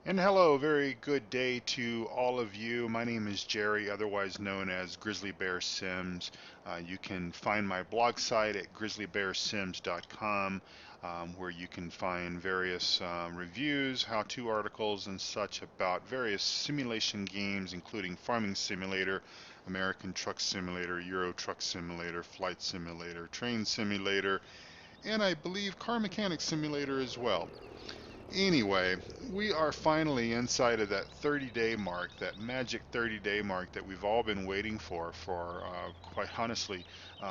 And hello, very good day to all of you. My name is Jerry, otherwise known as Grizzly Bear Sims. You can find my blog site at grizzlybearsims.com, where you can find various reviews, how-to articles, and such about various simulation games, including Farming Simulator, American Truck Simulator, Euro Truck Simulator, Flight Simulator, Train Simulator, and I believe Car Mechanic Simulator as well. Anyway, we are finally inside of that 30-day mark, that magic 30-day mark that we've all been waiting for quite honestly,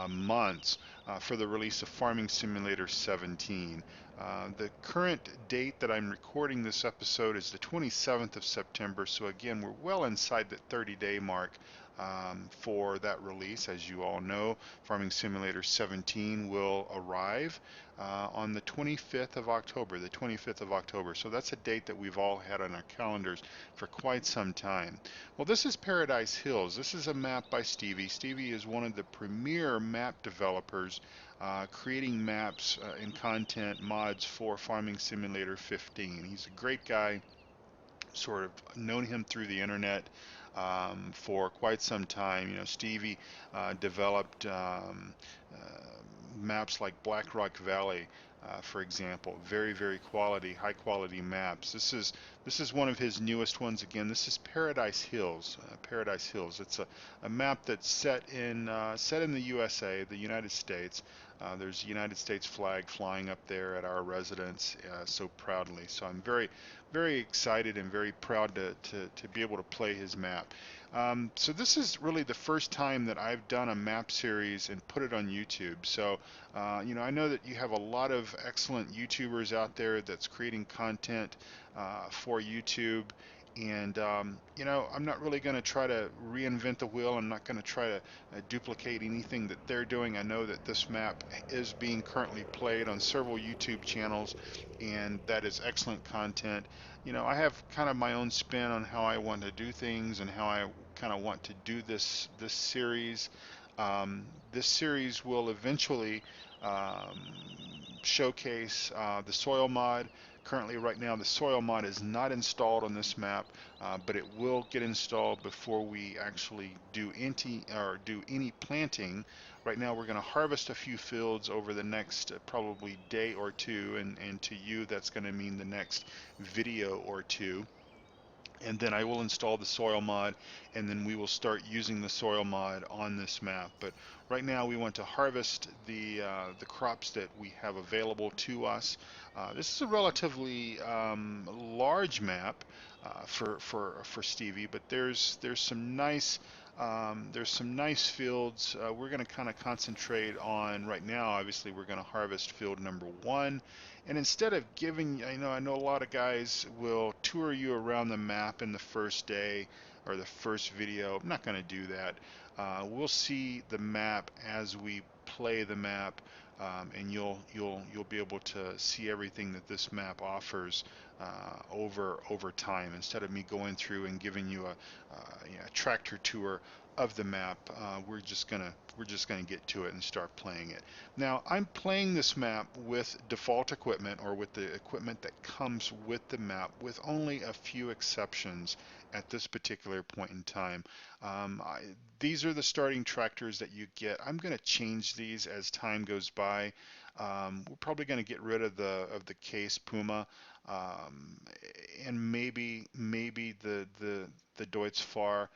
months, for the release of Farming Simulator 17. The current date that I'm recording this episode is the 27th of September, so again, we're well inside that 30-day mark for that release. As you all know, Farming Simulator 17 will arrive on the 25th of October, the 25th of October. So that's a date that we've all had on our calendars for quite some time. Well, this is Paradise Hills. This is a map by Stevie. Stevie is one of the premier map developers creating maps and content mods for Farming Simulator 15. He's a great guy, sort of known him through the internet for quite some time. You know, Stevie developed maps like Black Rock Valley, for example. Very, very high quality maps. This is one of his newest ones. Again, this is Paradise Hills. Paradise Hills. It's a map that's set in the USA, the United States. There's a United States flag flying up there at our residence so proudly. So I'm very excited and very proud to be able to play his map. So this is really the first time that I've done a map series and put it on YouTube. So, I know that you have a lot of excellent YouTubers out there that's creating content for YouTube. And, I'm not really going to try to reinvent the wheel. I'm not going to try to duplicate anything that they're doing. I know that this map is being currently played on several YouTube channels, and that is excellent content. I have kind of my own spin on how I want to do things and how I kind of want to do this series. This series will eventually um, showcase the soil mod. Currently, right now, the soil mod is not installed on this map, but it will get installed before we actually do any planting. Right now, we're going to harvest a few fields over the next probably day or two, and to you, that's going to mean the next video or two. And then I will install the soil mod, and then we will start using the soil mod on this map. But right now we want to harvest the crops that we have available to us. This is a relatively large map for Stevie, but there's some nice fields. We're going to kind of concentrate on right now. Obviously, we're going to harvest field number one, and instead of giving, I know a lot of guys will tour you around the map in the first day or the first video. I'm not going to do that. We'll see the map as we play the map, and you'll be able to see everything that this map offers over time. Instead of me going through and giving you a tractor tour of the map, we're just gonna get to it and start playing it. Now, I'm playing this map with default equipment, or with the equipment that comes with the map, with only a few exceptions at this particular point in time. These are the starting tractors that you get. I'm going to change these as time goes by. We're probably going to get rid of the case Puma, um, and maybe the Deutz Fahr.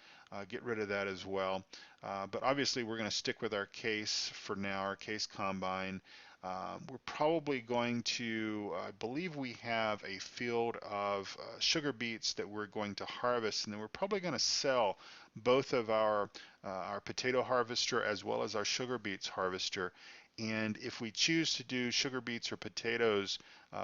Get rid of that as well. But obviously, we're going to stick with our case for now, our case combine. We're probably going to, I believe we have a field of sugar beets that we're going to harvest, and then we're probably going to sell both of our potato harvester as well as our sugar beets harvester. And if we choose to do sugar beets or potatoes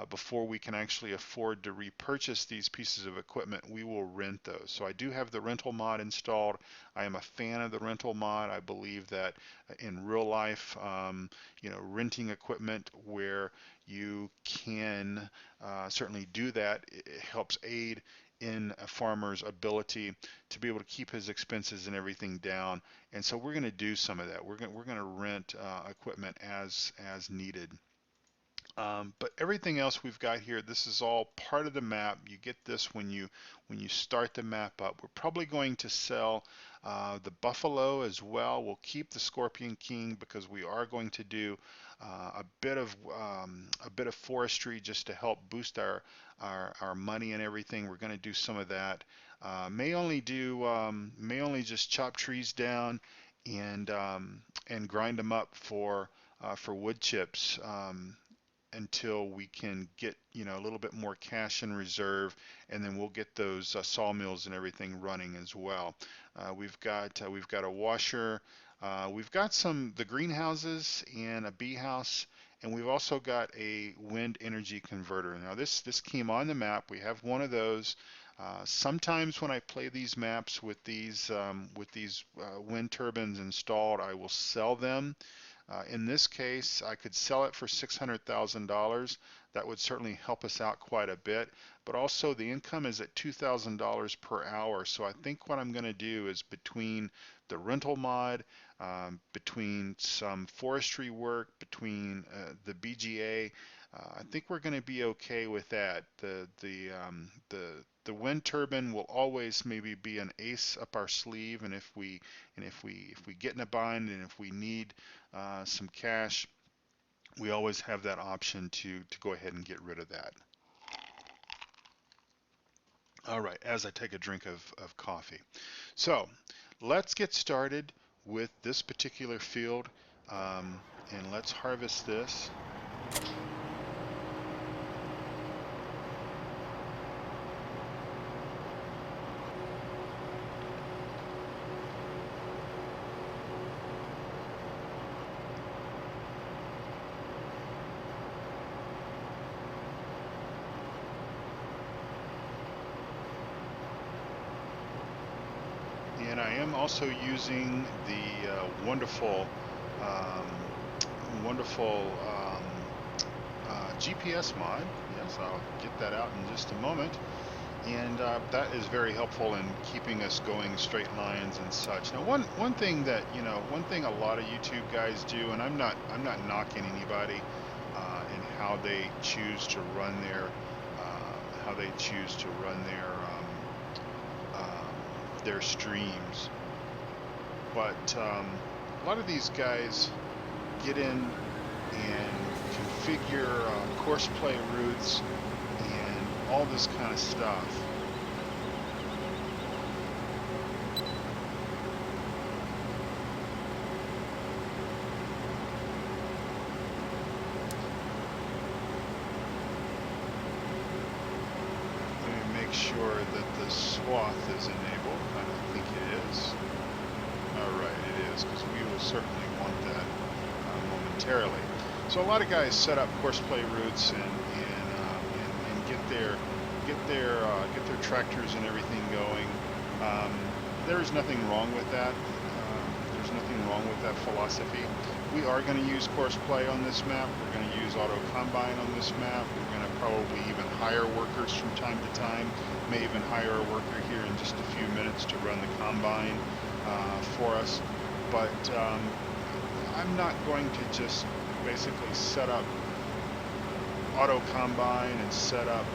before we can actually afford to repurchase these pieces of equipment, we will rent those. So I do have the rental mod installed. I am a fan of the rental mod. I believe that in real life, renting equipment where you can certainly do that, it helps aid in a farmer's ability to be able to keep his expenses and everything down. And so we're going to do some of that. We're going to rent equipment as needed. But everything else we've got here, this is all part of the map. You get this when you start the map up. We're probably going to sell the buffalo as well. We'll keep the Scorpion King because we are going to do a bit of forestry just to help boost our money and everything. We're going to do some of that. May only just chop trees down and grind them up for wood chips. Until we can get a little bit more cash in reserve, and then we'll get those sawmills and everything running as well. We've got a washer, we've got the greenhouses and a bee house, and we've also got a wind energy converter. Now this came on the map. We have one of those. Sometimes when I play these maps with these wind turbines installed, I will sell them. In this case, I could sell it for $600,000. That would certainly help us out quite a bit. But also the income is at $2,000 per hour. So I think what I'm going to do is between the rental mod, between some forestry work, between the BGA, I think we're going to be okay with that. The wind turbine will always maybe be an ace up our sleeve, and if we get in a bind and if we need some cash, we always have that option to go ahead and get rid of that. All right, as I take a drink of coffee. So let's get started with this particular field, and let's harvest this. And I am also using the um, wonderful GPS mod. Yes, I'll get that out in just a moment. And that is very helpful in keeping us going straight lines and such. Now, one thing that one thing a lot of YouTube guys do, and I'm not knocking anybody in how they choose to run their streams, but a lot of these guys get in and configure course play routes and all this kind of stuff. Let me make sure that the swath is enabled. I don't think it is. All right, it is, because we will certainly want that momentarily. So a lot of guys set up course play routes and get their tractors and everything going. There is nothing wrong with that. There's nothing wrong with that philosophy. We are going to use course play on this map. We're going to use auto combine on this map. We're going to probably even hire workers from time to time. May even hire a worker here in just a few minutes to run the combine for us. But I'm not going to just basically set up auto combine and set up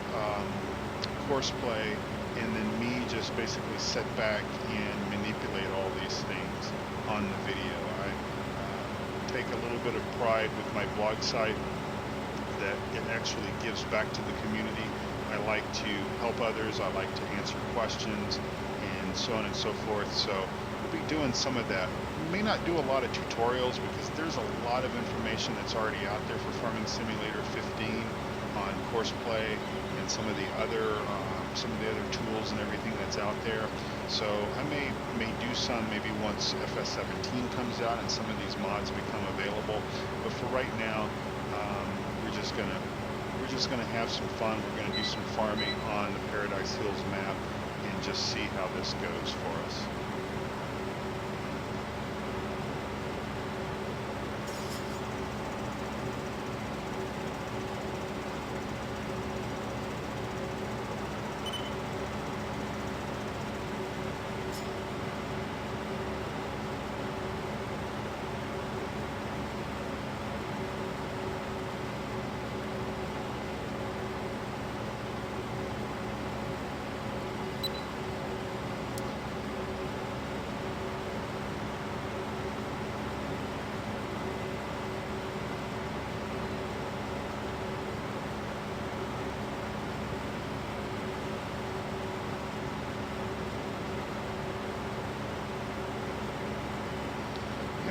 course play, and then me just basically sit back and manipulate all these things on the video. I take a little bit of pride with my blog site that it actually gives back to the community. I like to help others, I like to answer questions, and so on and so forth. So we'll be doing some of that. We may not do a lot of tutorials because there's a lot of information that's already out there for Farming Simulator 15 on course play and some of the other tools and everything that's out there. So I may do some maybe once FS17 comes out and some of these mods become available. But for right now, we're just gonna have some fun. We're gonna do some farming on the Paradise Hills map and just see how this goes for us.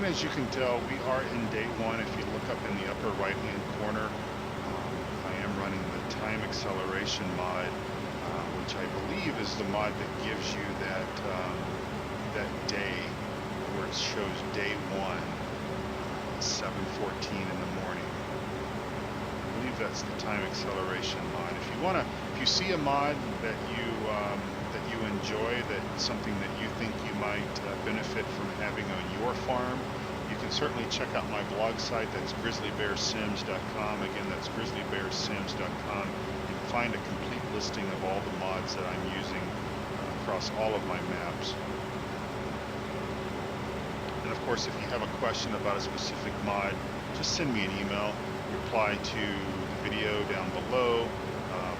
as you can tell, we are in day one. If you look up in the upper right-hand corner, I am running the time acceleration mod, which I believe is the mod that gives you that day where it shows day one, 7:14 in the morning. I believe that's the time acceleration mod. If you see a mod that you enjoy, that's something that you think you might benefit from having on your farm, you can certainly check out my blog site. That's grizzlybearsims.com. Again, that's grizzlybearsims.com. You can find a complete listing of all the mods that I'm using across all of my maps. And of course, if you have a question about a specific mod, just send me an email, reply to the video down below.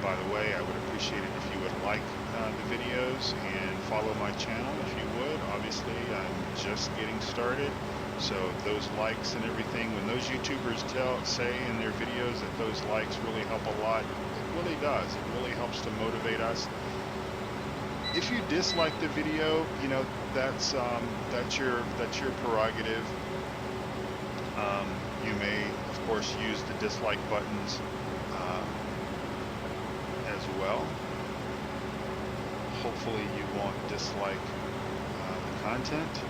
By the way, I would appreciate it if you would like the videos and follow my channel if you would. Obviously, I'm just getting started, so those likes and everything, when those YouTubers say in their videos that those likes really help a lot, it really does. It really helps to motivate us. If you dislike the video, you know, that's your prerogative. You may, of course, use the dislike buttons as well. Hopefully you won't dislike the content.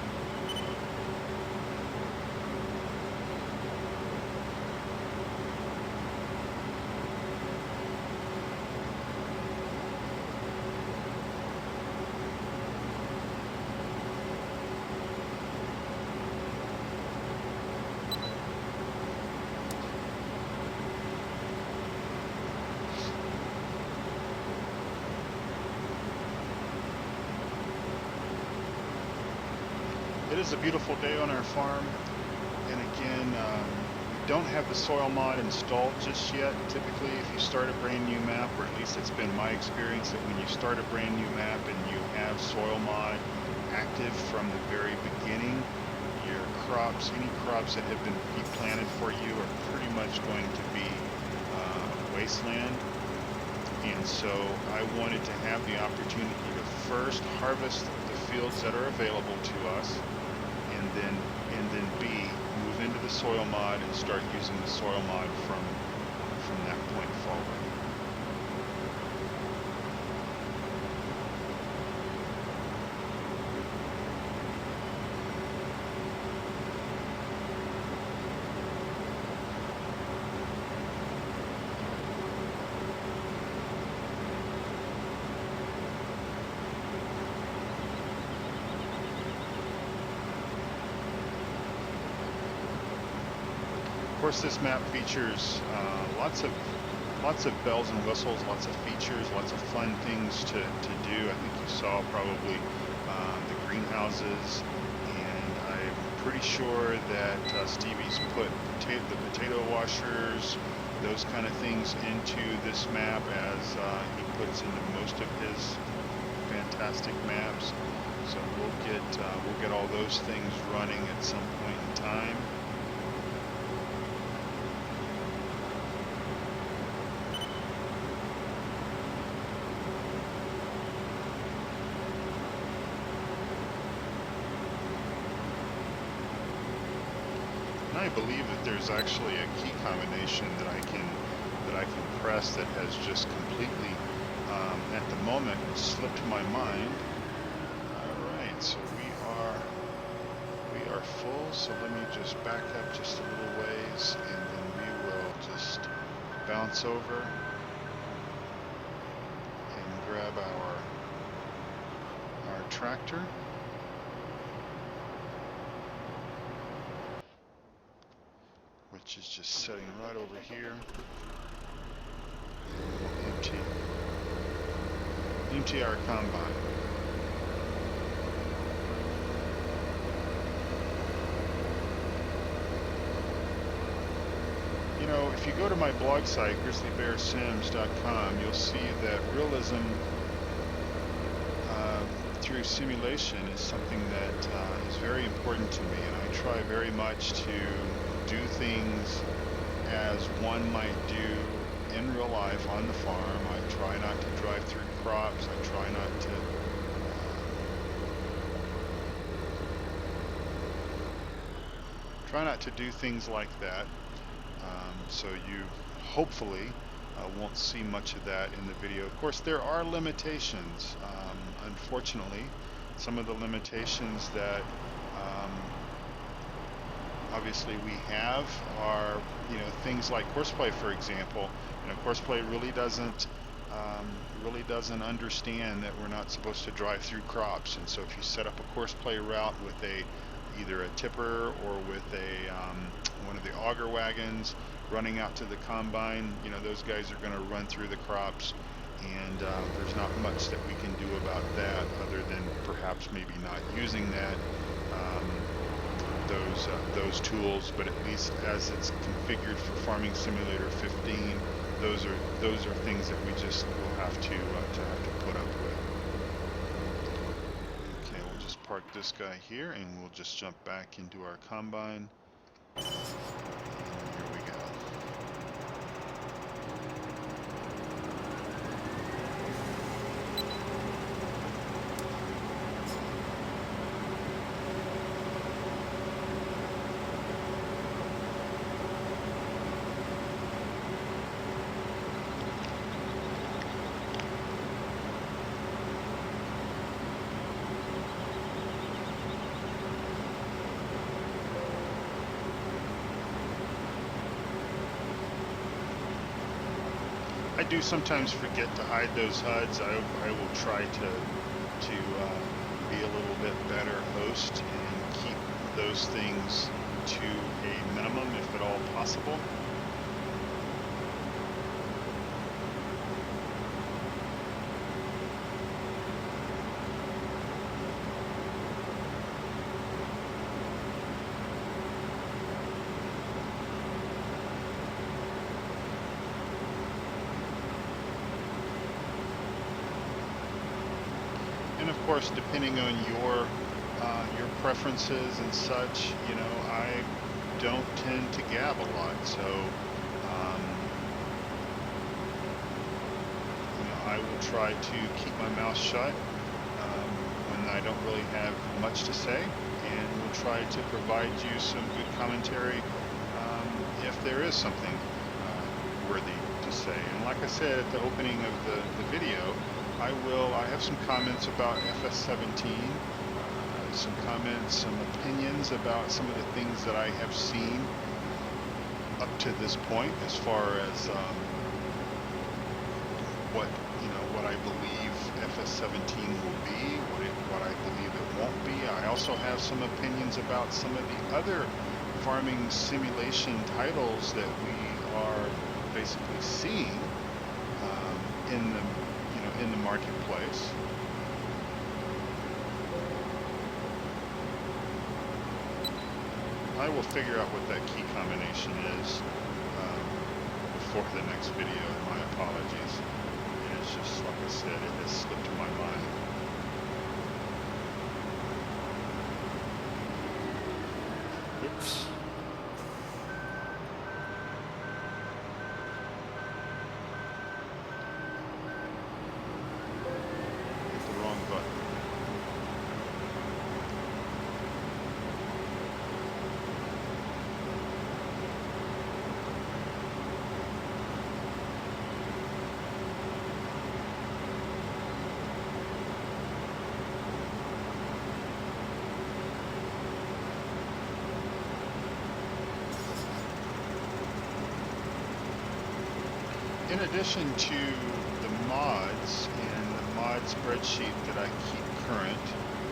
It is a beautiful day on our farm, and again, we don't have the soil mod installed just yet. Typically, if you start a brand new map, or at least it's been my experience, that when you start a brand new map and you have soil mod active from the very beginning, your crops, any crops that have been planted for you, are pretty much going to be wasteland. And so I wanted to have the opportunity to first harvest the fields that are available to us, and then B, move into the soil mod and start using the soil mod from that point forward. Of course, this map features lots of bells and whistles, lots of features, lots of fun things to do. I think you saw probably the greenhouses, and I'm pretty sure that Stevie's put the potato washers, those kind of things into this map as he puts into most of his fantastic maps. So we'll get all those things running at some point in time. I believe that there's actually a key combination that I can press that has just completely, at the moment, slipped my mind. All right, so we are full. So let me just back up just a little ways, and then we will just bounce over and grab our tractor. Which is just sitting right over here. Empty our combine. You know, if you go to my blog site, grizzlybearsims.com, you'll see that realism through simulation is something that is very important to me, and I try very much to do things as one might do in real life on the farm. I try not to drive through crops. I try not to try not to do things like that. So you hopefully won't see much of that in the video. Of course, there are limitations. Unfortunately, some of the limitations that obviously we have are, things like courseplay, for example. Courseplay really doesn't understand that we're not supposed to drive through crops. And so if you set up a courseplay route with either a tipper or with one of the auger wagons running out to the combine, those guys are going to run through the crops, and there's not much that we can do about that other than perhaps maybe not using those tools. But at least as it's configured for Farming Simulator 15, those are things that we just will have to put up with. Okay, we'll just park this guy here, and we'll just jump back into our combine. And here we go. I do sometimes forget to hide those HUDs. I will try to be a little bit better host and keep those things to a minimum if at all possible. And of course, depending on your preferences and such, I don't tend to gab a lot, so I will try to keep my mouth shut when I don't really have much to say, and will try to provide you some good commentary if there is something worthy to say. And like I said at the opening of the video, I have some comments about FS17, some comments, some opinions about some of the things that I have seen up to this point, as far as what I believe FS17 will be, what I believe it won't be. I also have some opinions about some of the other farming simulation titles that we are basically seeing in the marketplace. I will figure out what that key combination is before the next video. My apologies. It's just, like I said, it has slipped my mind. Oops. In addition to the mods and the mod spreadsheet that I keep current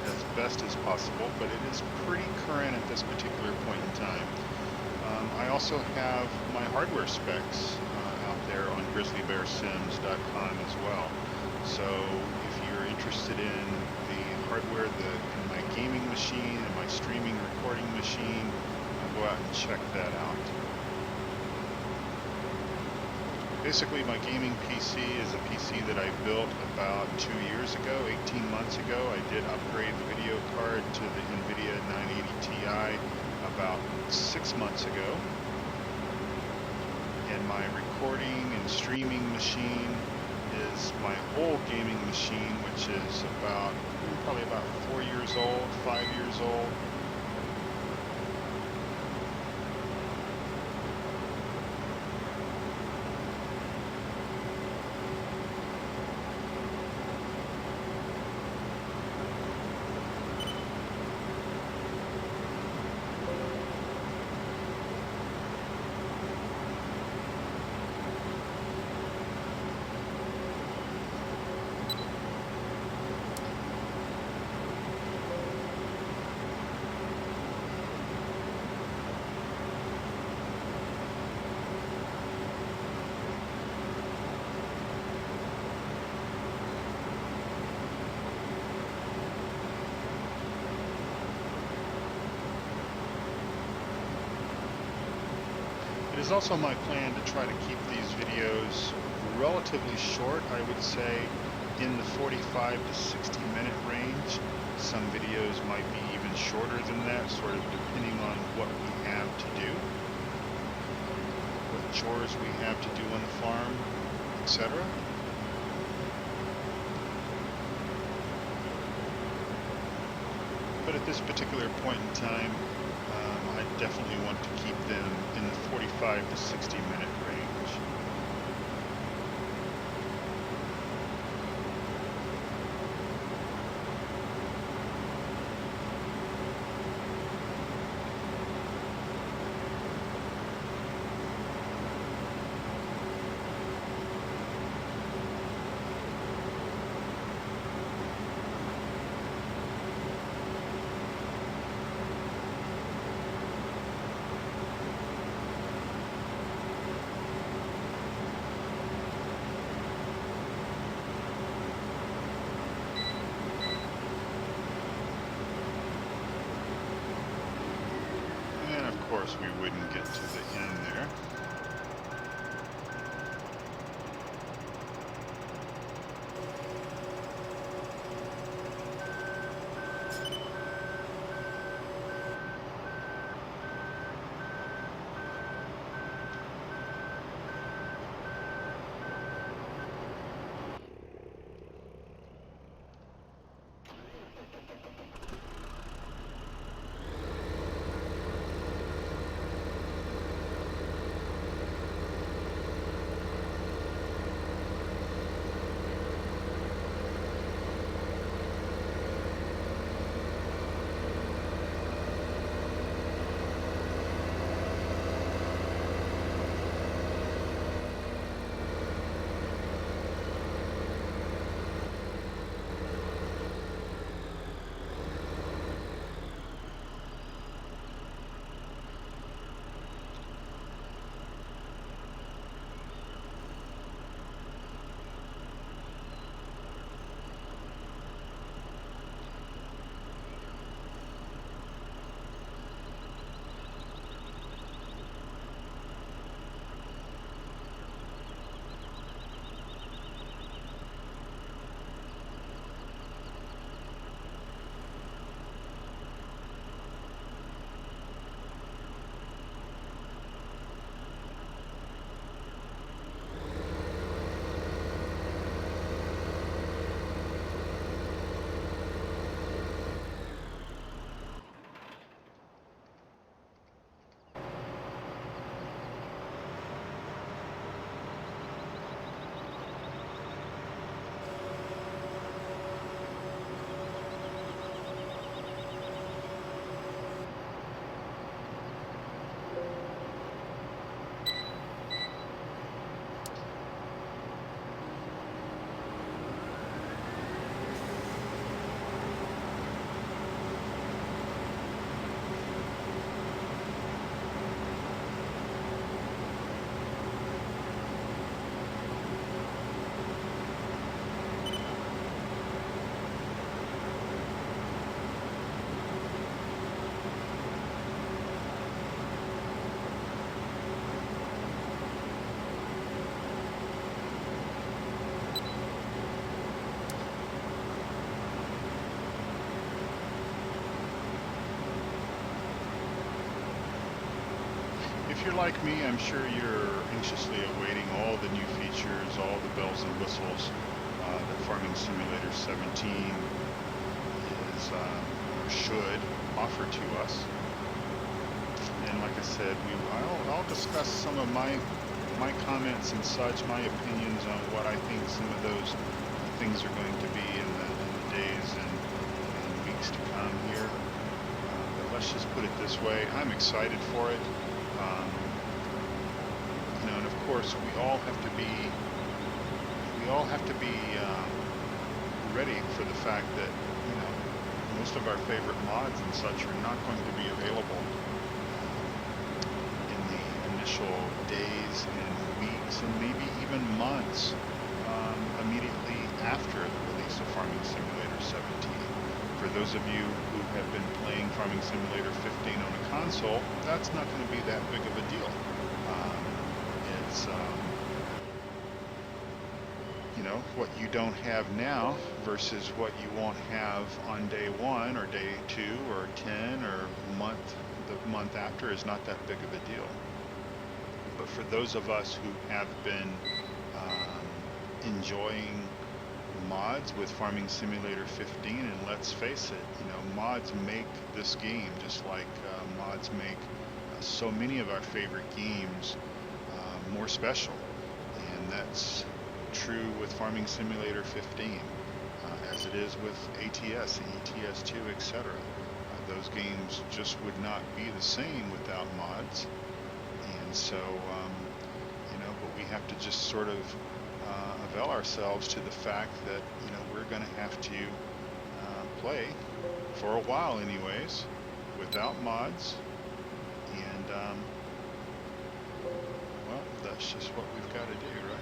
as best as possible, but it is pretty current at this particular point in time, I also have my hardware specs out there on grizzlybearsims.com as well. So if you're interested in the hardware in my gaming machine and my streaming recording machine, go out and check that out. Basically, my gaming PC is a PC that I built about 2 years ago, 18 months ago. I did upgrade the video card to the NVIDIA 980 Ti about 6 months ago. And my recording and streaming machine is my old gaming machine, which is probably about 4 years old, 5 years old. is also my plan to try to keep these videos relatively short. I would say in the 45 to 60 minute range. Some videos might be even shorter than that, sort of depending on what we have to do, what chores we have to do on the farm, etc. But at this particular point in time, I definitely want to keep them in the 45 to 60 minute range. Of course, we wouldn't get to the end there. If you're like me, I'm sure you're anxiously awaiting all the new features, all the bells and whistles that Farming Simulator 17 is should offer to us. And like I said, I'll discuss some of my comments and such, my opinions on what I think some of those things are going to be in the days and weeks to come here. But let's just put it this way: I'm excited for it. And of course, we all have to be ready for the fact that most of our favorite mods and such are not going to be available in the initial days and weeks and maybe even months immediately after the release of Farming Simulator 17. For those of you who have been playing Farming Simulator 15 on a console, that's not going to be that big of a deal. It's you know, what you don't have now versus what you won't have on day one or day 2 or 10 or the month after is not that big of a deal. But for those of us who have been enjoying mods with Farming Simulator 15, and let's face it, you know, mods make this game just like mods make so many of our favorite games more special. And that's true with Farming Simulator 15, as it is with ATS and ETS2, etc. Those games just would not be the same without mods. And so, you know, but we have to just sort of avail ourselves to the fact that, you know, we're going to have to play for a while anyways without mods. And well, that's just what we've got to do, right?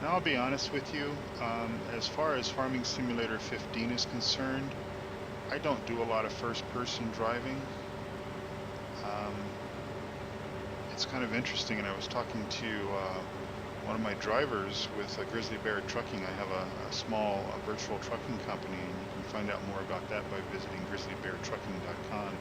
Now, I'll be honest with you, as far as Farming Simulator 15 is concerned, I don't do a lot of first-person driving. It's kind of interesting, and I was talking to one of my drivers with Grizzly Bear Trucking. I have a small virtual trucking company, and you can find out more about that by visiting grizzlybeartrucking.com.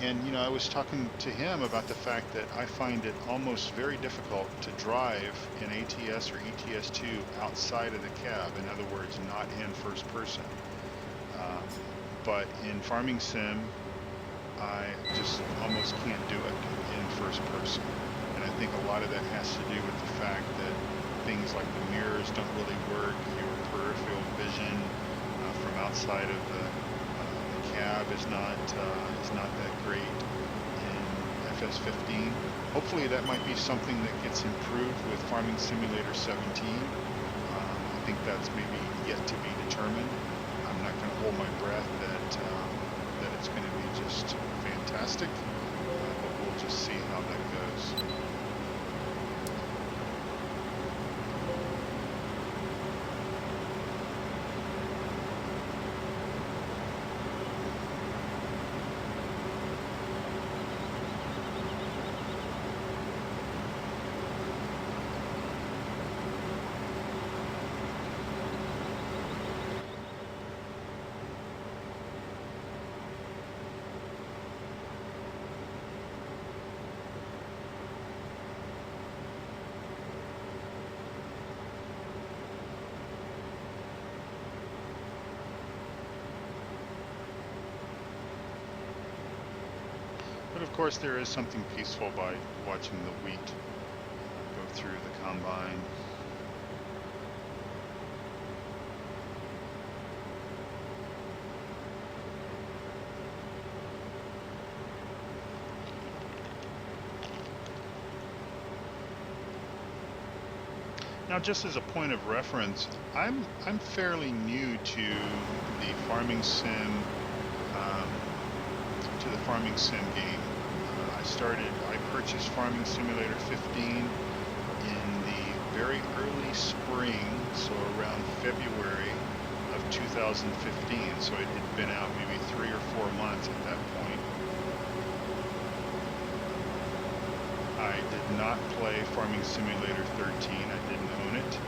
And, you know, I was talking to him about the fact that I find it almost very difficult to drive in ATS or ETS2 outside of the cab. In other words, not in first person. But in Farming Sim, I just almost can't do it in first person. And I think a lot of that has to do with the fact that things like the mirrors don't really work. Your peripheral vision from outside of the cab is not that great in FS15. Hopefully that might be something that gets improved with Farming Simulator 17. I think that's maybe yet to be determined. I'm not going to hold my breath that it's going to be just fantastic, but we'll just see how that goes. But of course there is something peaceful by watching the wheat go through the combine. Now, just as a point of reference, I'm fairly new to the Farming Sim game. I purchased Farming Simulator 15 in the very early spring, so around February of 2015. So it had been out maybe 3 or 4 months at that point. I did not play Farming Simulator 13. I didn't own it.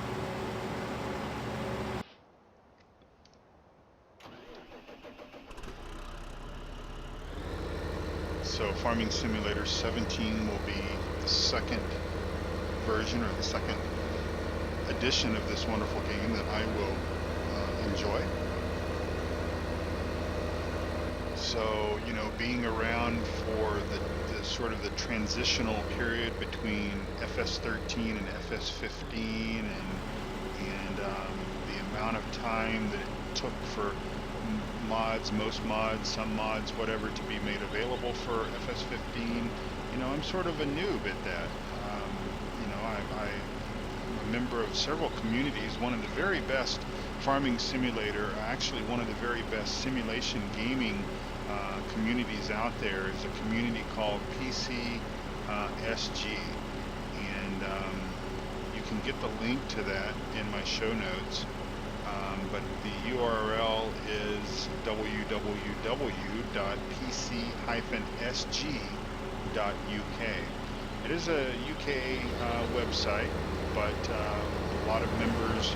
So Farming Simulator 17 will be the second version or the second edition of this wonderful game that I will enjoy. So, you know, being around for the sort of the transitional period between FS13 and FS15, and the amount of time that it took for mods, most mods, some mods, whatever, to be made available for FS15. You know, I'm sort of a noob at that. You know, I'm a member of several communities. One of the very best farming simulator, actually one of the very best simulation gaming communities out there is a community called PC SG, and you can get the link to that in my show notes. But the URL is www.pc-sg.uk. It is a UK website, but a lot of members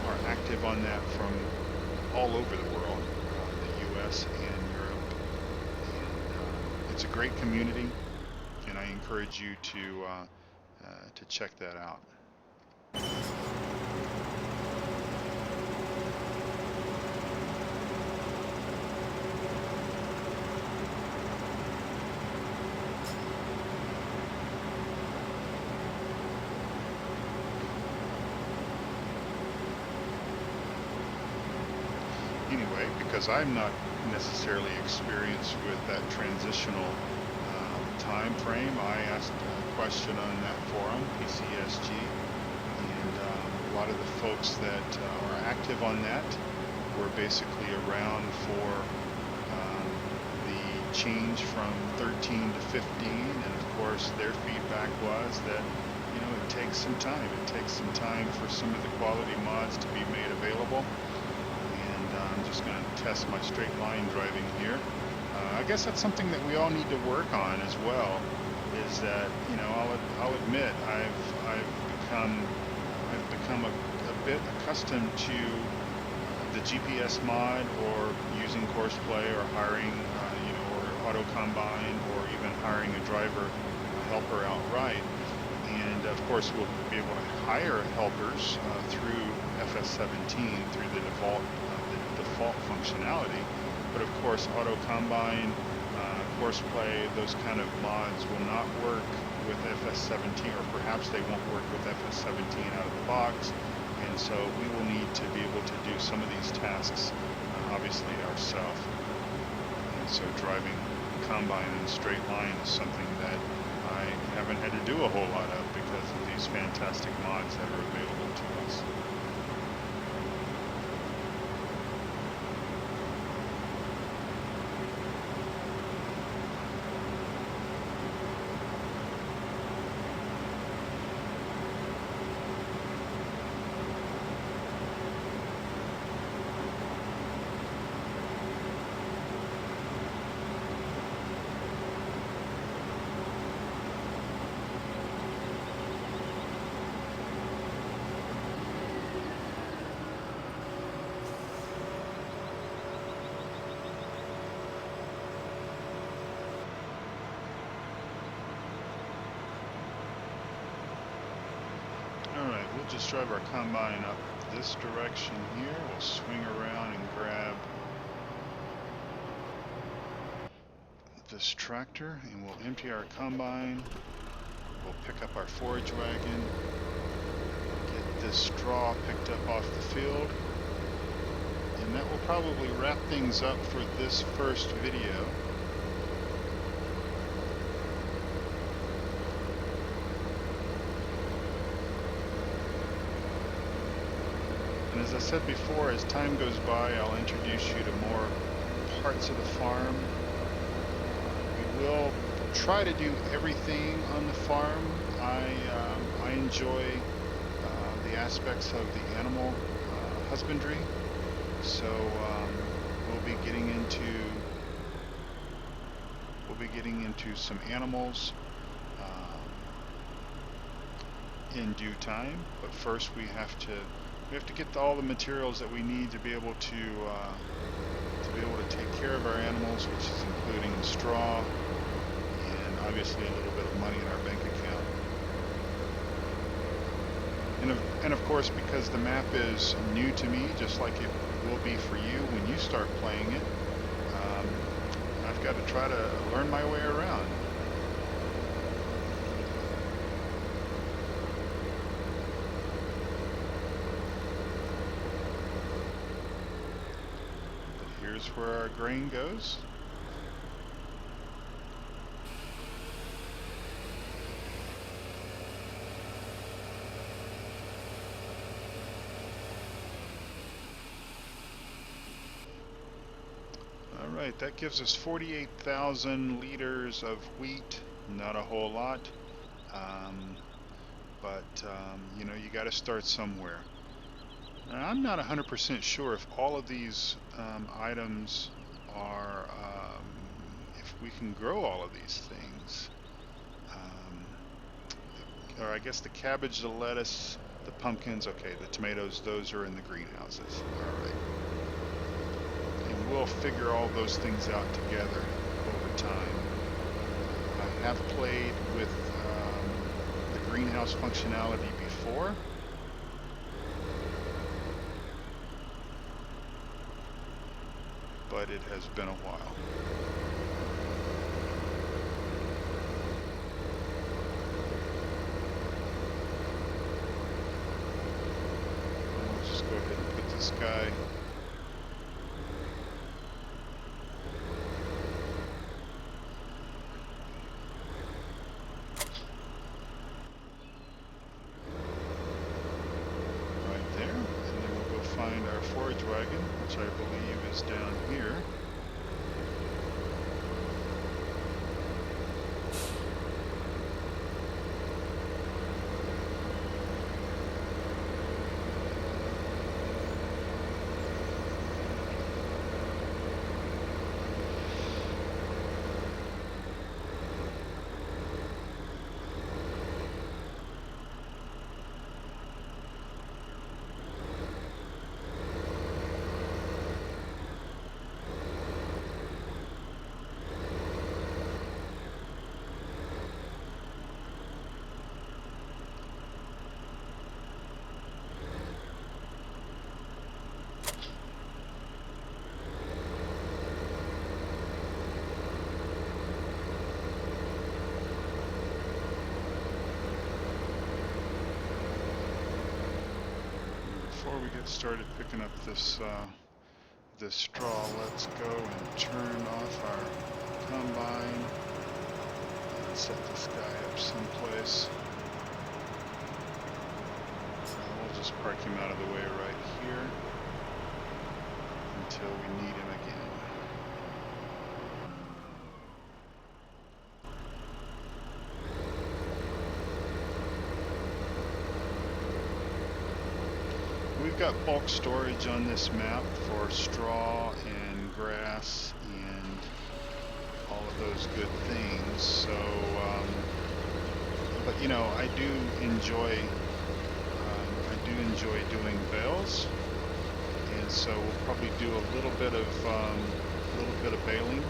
are active on that from all over the world, the US and Europe. And it's a great community, and I encourage you to check that out. Anyway, because I'm not necessarily experienced with that transitional time frame, I asked a question on that forum, PCSG, and a lot of the folks that are active on that were basically around for the change from 13 to 15, and of course their feedback was that, you know, it takes some time. It takes some time for some of the quality mods to be made available. I'm just going to test my straight line driving here. I guess that's something that we all need to work on as well. Is that, you know, I'll admit I've become a bit accustomed to the GPS mod, or using Courseplay, or hiring you know, or Auto Combine, or even hiring a driver, a helper outright. And of course we'll be able to hire helpers through FS17 through the default functionality, but of course Auto Combine, Courseplay, those kind of mods will not work with FS17, or perhaps they won't work with FS17 out of the box, and so we will need to be able to do some of these tasks obviously ourselves. And so driving Combine in straight line is something that I haven't had to do a whole lot of because of these fantastic mods that are available to us. We'll just drive our combine up this direction here. We'll swing around and grab this tractor, and we'll empty our combine. We'll pick up our forage wagon, get this straw picked up off the field, and that will probably wrap things up for this first video. And as I said before, as time goes by, I'll introduce you to more parts of the farm. We will try to do everything on the farm. I enjoy the aspects of the animal husbandry, so we'll be getting into some animals in due time. But first, we have to get all the materials that we need to be able to take care of our animals, which is including straw and obviously a little bit of money in our bank account. And of course, because the map is new to me, just like it will be for you when you start playing it, I've got to try to learn my way around. here's where our grain goes. All right, that gives us 48,000 liters of wheat. Not a whole lot, but you know, you got to start somewhere. Now, I'm not 100% sure if all of these items are, if we can grow all of these things. Or I guess the cabbage, the lettuce, the pumpkins, okay, the tomatoes, those are in the greenhouses. All right. And we'll figure all those things out together over time. I have played with the greenhouse functionality before. But it has been a while. I'll just go ahead and put this guy right there, and then we'll go find our forage wagon, which I believe is down here. Before we get started picking up this this straw, let's go and turn off our combine and set this guy up someplace. We'll just park him out of the way right here until we need him again. We've got bulk storage on this map for straw and grass and all of those good things. So, but you know, I do enjoy doing bales, and so we'll probably do a little bit of baling.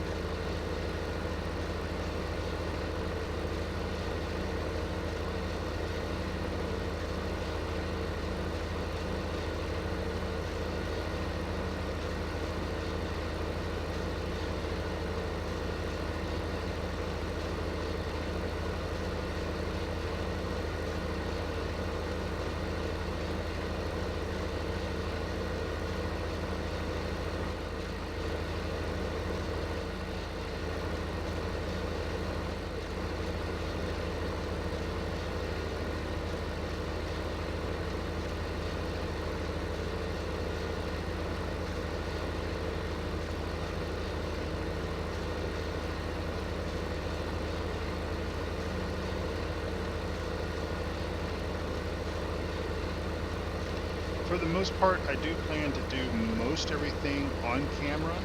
For the most part, I do plan to do most everything on camera,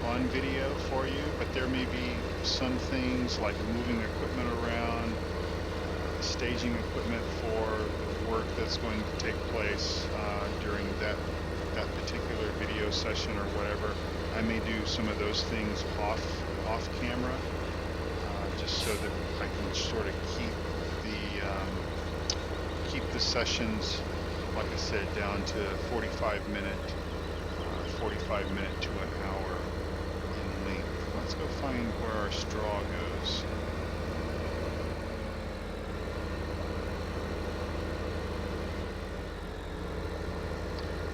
on video for you, but there may be some things like moving equipment around, staging equipment for work that's going to take place during that particular video session or whatever. I may do some of those things off camera, just so that I can sort of keep the sessions, like I said, down to 45 minute to an hour in length. Let's go find where our straw goes.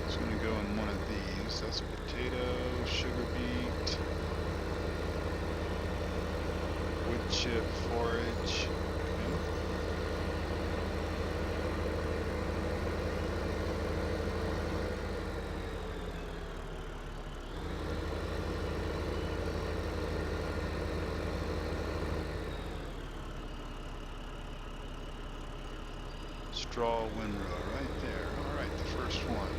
It's going to go in one of these. peas, that's potato, sugar beet, wood chip, forage. Okay. Straw windrow right there. All right, the first one.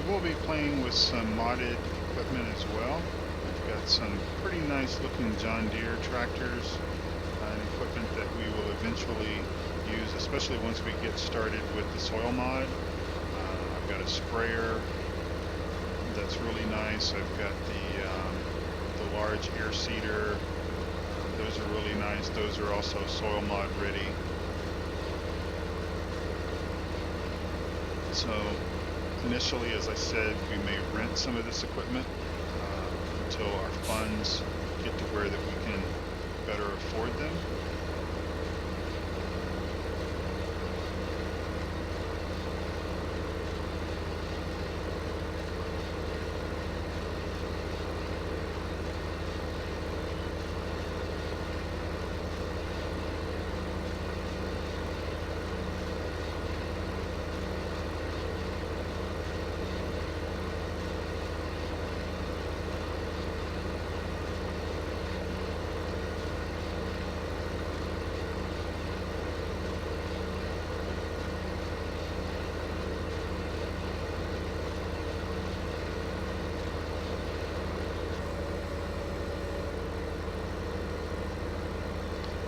We'll be playing with some modded equipment as well. We've got some pretty nice looking John Deere tractors and equipment that we will eventually use, especially once we get started with the soil mod. I've got a sprayer that's really nice. I've got the large air seeder. Those are really nice. Those are also soil mod ready. So initially, as I said, we may rent some of this equipment until our funds get to where that we can better afford them.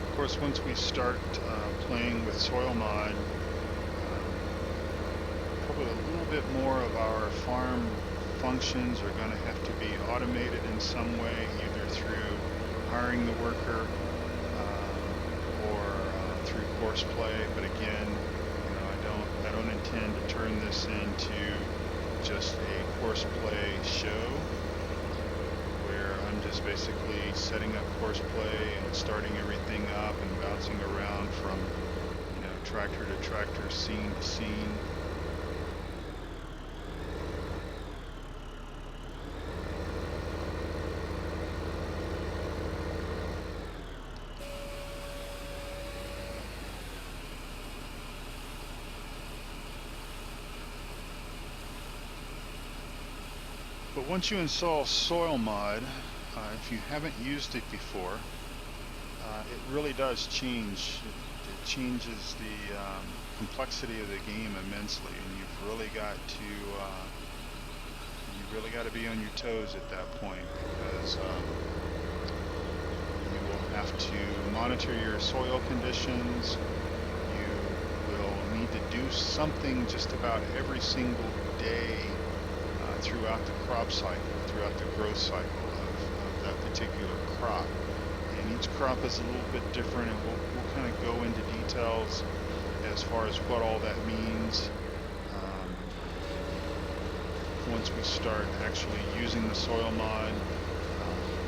Of course, once we start playing with soil mod, probably a little bit more of our farm functions are going to have to be automated in some way, either through hiring the worker or through course play. But again, I don't intend to turn this into just a course play show, just basically setting up course play and starting everything up and bouncing around from tractor to tractor, scene to scene. But once you install soil mod, if you haven't used it before, it really does change. It changes the complexity of the game immensely, and you've really got to be on your toes at that point, because you will have to monitor your soil conditions. You will need to do something just about every single day throughout the crop cycle, throughout the growth cycle of that particular crop. And each crop is a little bit different, and we'll kind of go into details as far as what all that means once we start actually using the soil mod.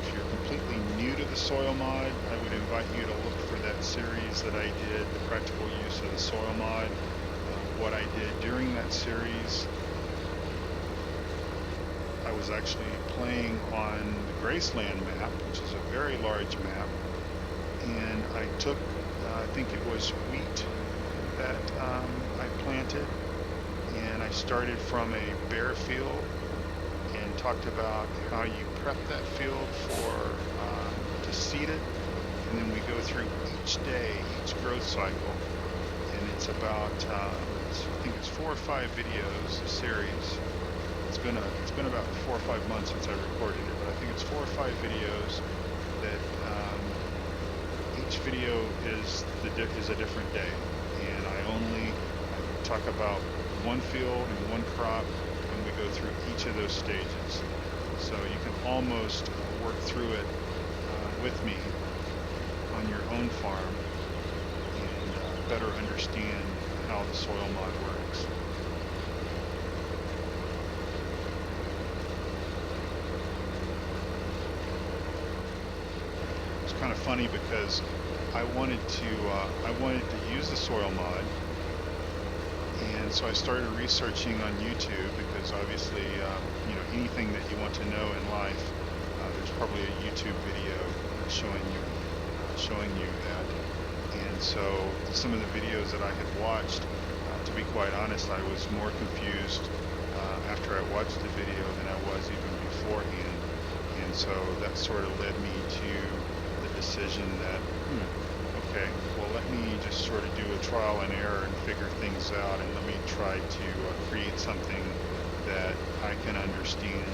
If you're completely new to the soil mod, I would invite you to look for that series that I did, the practical use of the soil mod. What I did during that series, I was actually playing on the Graceland map, which is a very large map, and I took, I think it was wheat that I planted, and I started from a bare field and talked about how you prep that field for to seed it, and then we go through each day, each growth cycle, and it's about I think it's 4 or 5 videos a series. It's been about 4 or 5 months since I recorded it, but I think it's 4 or 5 videos that each video is a different day, and I talk about one field and one crop, and we go through each of those stages. So you can almost work through it with me on your own farm and better understand how the soil mod works. It's kind of funny because I wanted to use the soil mod, and so I started researching on YouTube, because obviously anything that you want to know in life, there's probably a YouTube video showing you that. And so some of the videos that I had watched, to be quite honest, I was more confused after I watched the video than I was even beforehand. And so that sort of led me to the decision that, okay, well, let me just sort of do a trial and error and figure things out, and let me try to create something that I can understand,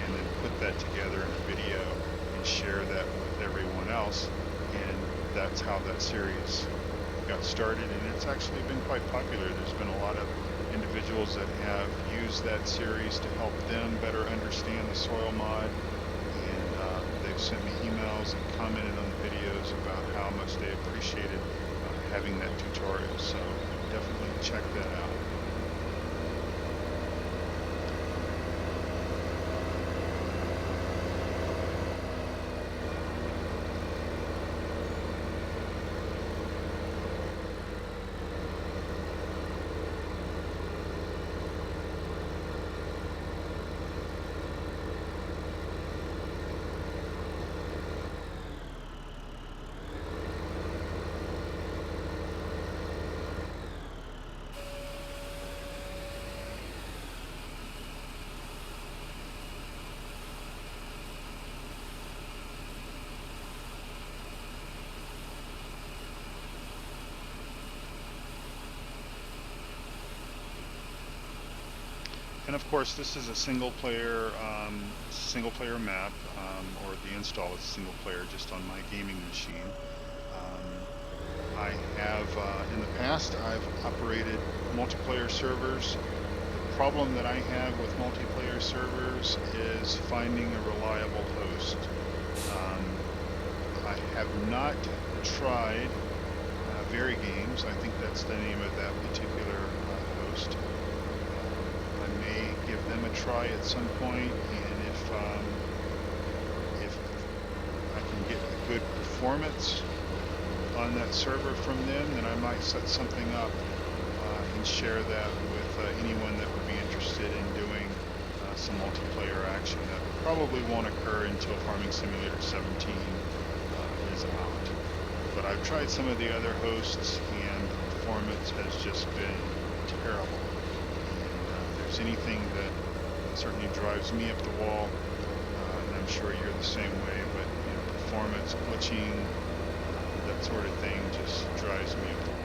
and then put that together in a video and share that with everyone else. And that's how that series got started, and it's actually been quite popular. There's been a lot of individuals that have used that series to help them better understand the soil mod, and they've sent me emails and commented on the videos about how much they appreciated having that tutorial. So definitely check that out. And of course, this is a single player map, or the install is single player just on my gaming machine. I have, in the past, I've operated multiplayer servers. The problem that I have with multiplayer servers is finding a reliable host. I have not tried Very Games. I think that's the name of that particular host. I may give them a try at some point, and if I can get a good performance on that server from them, then I might set something up and share that with anyone that would be interested in doing some multiplayer action. That probably won't occur until Farming Simulator 17 is out. But I've tried some of the other hosts, and the performance has just been terrible. If there's anything that certainly drives me up the wall, and I'm sure you're the same way, but performance, glitching, that sort of thing just drives me up the wall.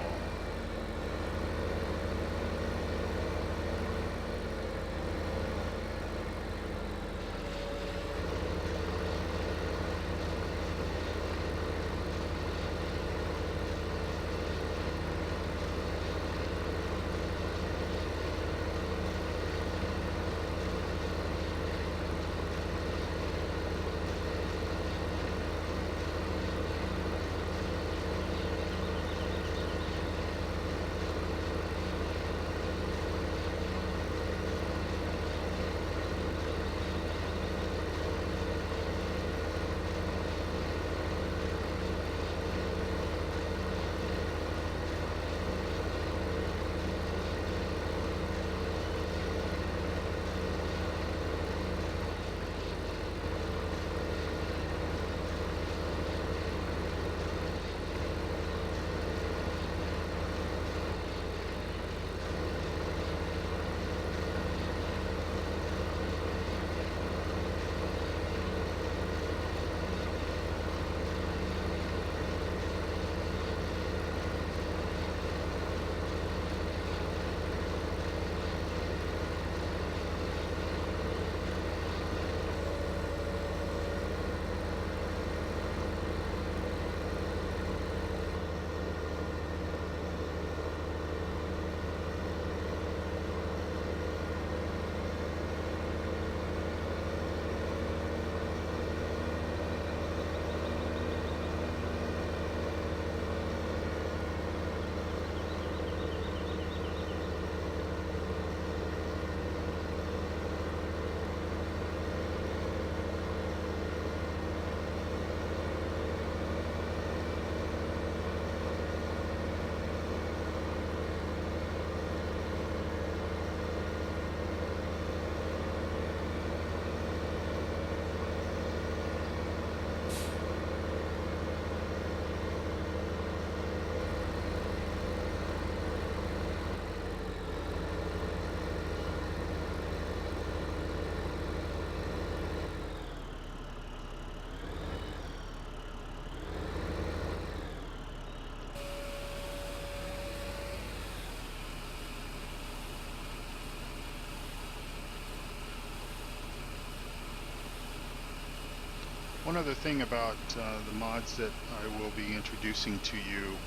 one other thing about the mods that I will be introducing to you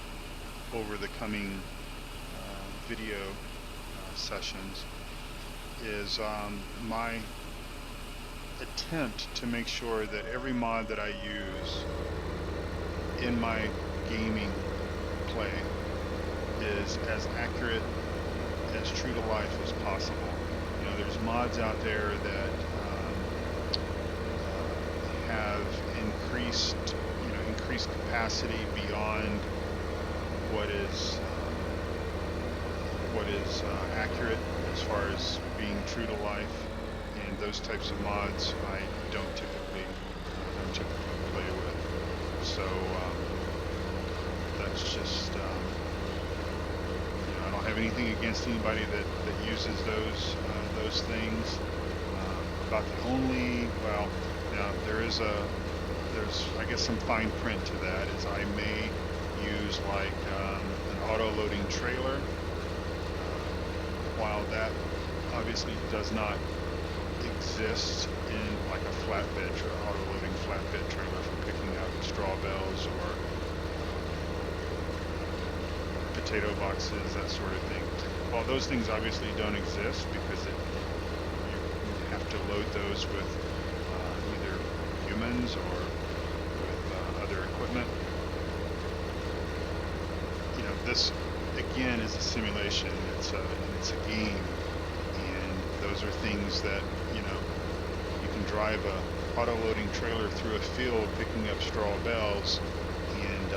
over the coming video sessions is my attempt to make sure that every mod that I use in my gaming play is as accurate, as true to life as possible. You know, there's mods out there that have increased capacity beyond what is accurate as far as being true to life, and those types of mods I don't typically play with. So that's just I don't have anything against anybody that uses those things. About the only, well, now there's I guess some fine print to that is I may use like an auto-loading trailer. While that obviously does not exist in like a flatbed or auto-loading flatbed trailer for picking up straw bales or potato boxes, that sort of thing. While those things obviously don't exist because you have to load those with either humans or with other equipment. You know, this again is a simulation. It's a game, and those are things that you can drive a auto-loading trailer through a field picking up straw bales, and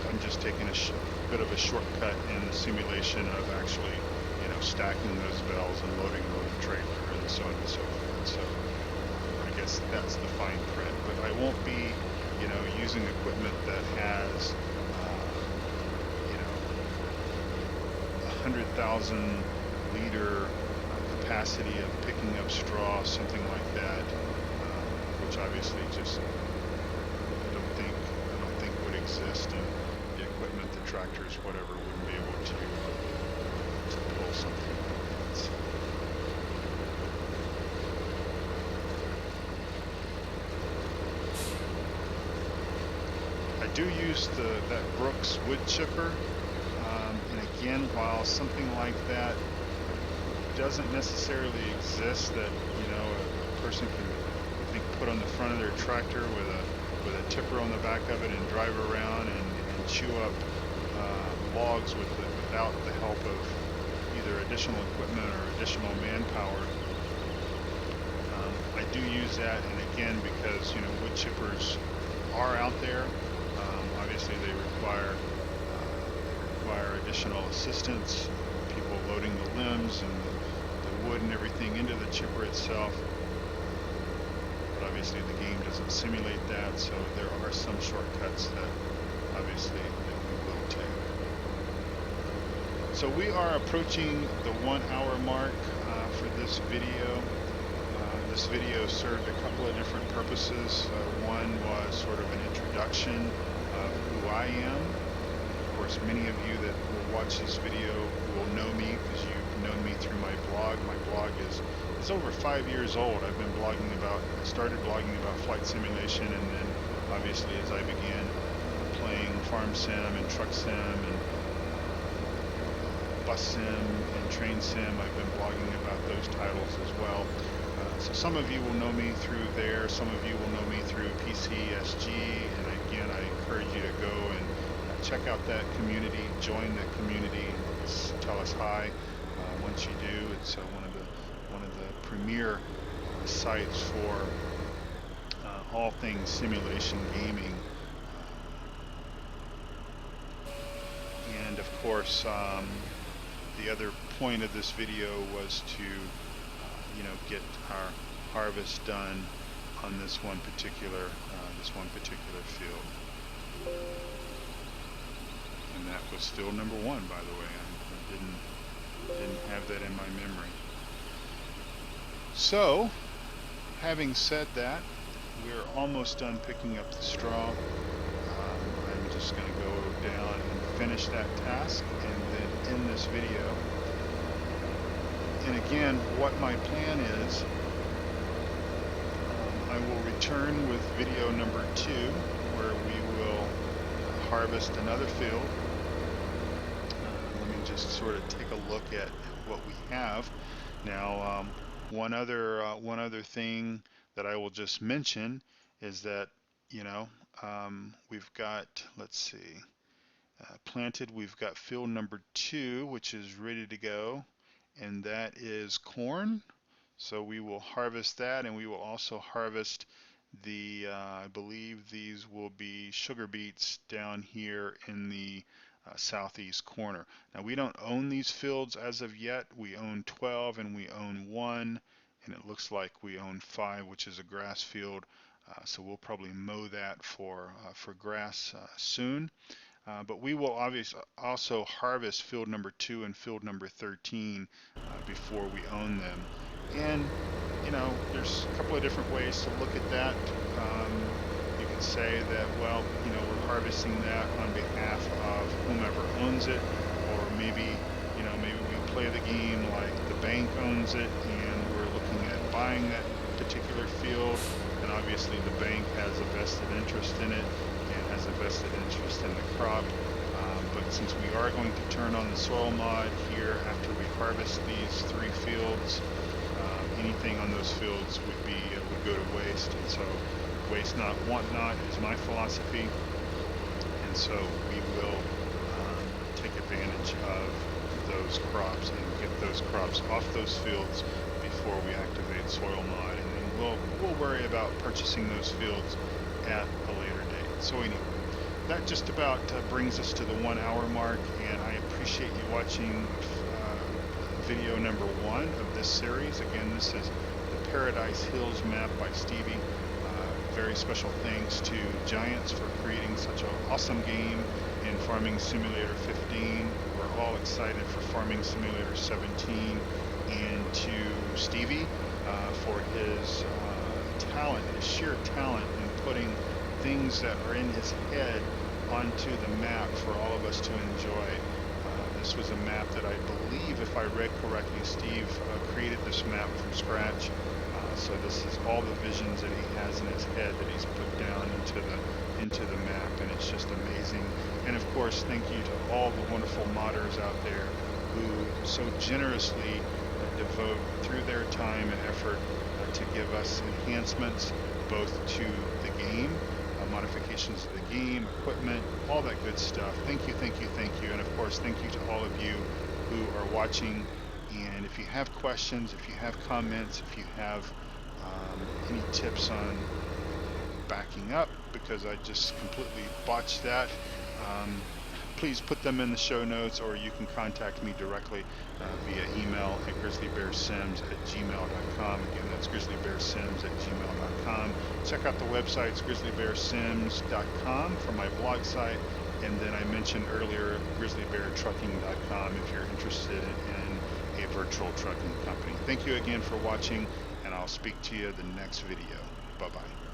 I'm just taking a bit of a shortcut in the simulation of actually stacking those bales and loading the trailer and so on and so forth. So I guess that's the fine print, but I won't be using equipment that has 100,000 liter capacity of picking up straw, something like that, which obviously just I don't think would exist, and the equipment, the tractors, whatever, wouldn't be able to pull something like that. So, I do use that Brooks wood chipper. And again, while something like that doesn't necessarily exist, that a person can put on the front of their tractor with a tipper on the back of it and drive around and chew up logs without the help of either additional equipment or additional manpower. I do use that, and again, because wood chippers are out there, obviously they require additional assistance, people loading the limbs and the wood and everything into the chipper itself. But obviously the game doesn't simulate that, so there are some shortcuts that obviously that we will take. So we are approaching the 1 hour mark for this video. This video served a couple of different purposes. One was sort of an introduction of who I am. Of course, many of you that will watch this video will know me because you've known me through my blog. My blog is over 5 years old. I started blogging about flight simulation, and then obviously as I began playing farm sim and truck sim and bus sim and train sim, I've been blogging about those titles as well. So some of you will know me through there, some of you will know me through PCSG, and again, I encourage you to go and check out that community, join that community, and tell us hi. Once you do, it's one of the premier sites for all things simulation gaming. And of course, the other point of this video was to get our harvest done on this one particular field. And that was field number 1, by the way. I didn't have that in my memory. So, having said that, we're almost done picking up the straw. I'm just going to go down and finish that task and then end this video. And again, what my plan is, I will return with video number 2, where we will harvest another field. Let me just sort of take a look at what we have. Now, one other thing that I will just mention is that, you know, we've got, let's see, planted, we've got field number 2, which is ready to go, and that is corn. So we will harvest that, and we will also harvest the, I believe these will be sugar beets down here in the southeast corner. Now we don't own these fields as of yet. We own 12 and we own 1, and it looks like we own 5, which is a grass field. So we'll probably mow that for grass soon. But we will obviously also harvest field number 2 and field number 13 before we own them. And you know, there's a couple of different ways to look at that. You could say that, well, you know, we're harvesting that on behalf of whomever owns it, or maybe, you know, maybe we play the game like the bank owns it and we're looking at buying that particular field, and obviously the bank has a vested interest in it and has a vested interest in the crop. But since we are going to turn on the soil mod here after we harvest these 3 fields, anything on those fields would go to waste, and so waste not, want not is my philosophy, and so we will take advantage of those crops and get those crops off those fields before we activate soil mod, and then we'll worry about purchasing those fields at a later date. So anyway, that just about brings us to the 1 hour mark, and I appreciate you watching video number 1 of this series. Again, this is the Paradise Hills map by Stevie. Very special thanks to Giants for creating such an awesome game in Farming Simulator 15. We're all excited for Farming Simulator 17, and to Stevie for his talent, his sheer talent in putting things that are in his head onto the map for all of us to enjoy. This was a map that I believe, if I read correctly, Steve created this map from scratch. So this is all the visions that he has in his head that he's put down into the map, and it's just amazing. And of course, thank you to all the wonderful modders out there who so generously devote through their time and effort to give us enhancements both to the game, modifications of the game, equipment, all that good stuff. Thank you, thank you, thank you. And of course, thank you to all of you who are watching. And if you have questions, if you have comments, if you have any tips on backing up, because I just completely botched that, please put them in the show notes, or you can contact me directly via email at grizzlybearsims@gmail.com. Again, that's grizzlybearsims@gmail.com. Check out the websites, grizzlybearsims.com for my blog site, and then I mentioned earlier grizzlybeartrucking.com if you're interested in a virtual trucking company. Thank you again for watching, and I'll speak to you the next video. Bye-bye.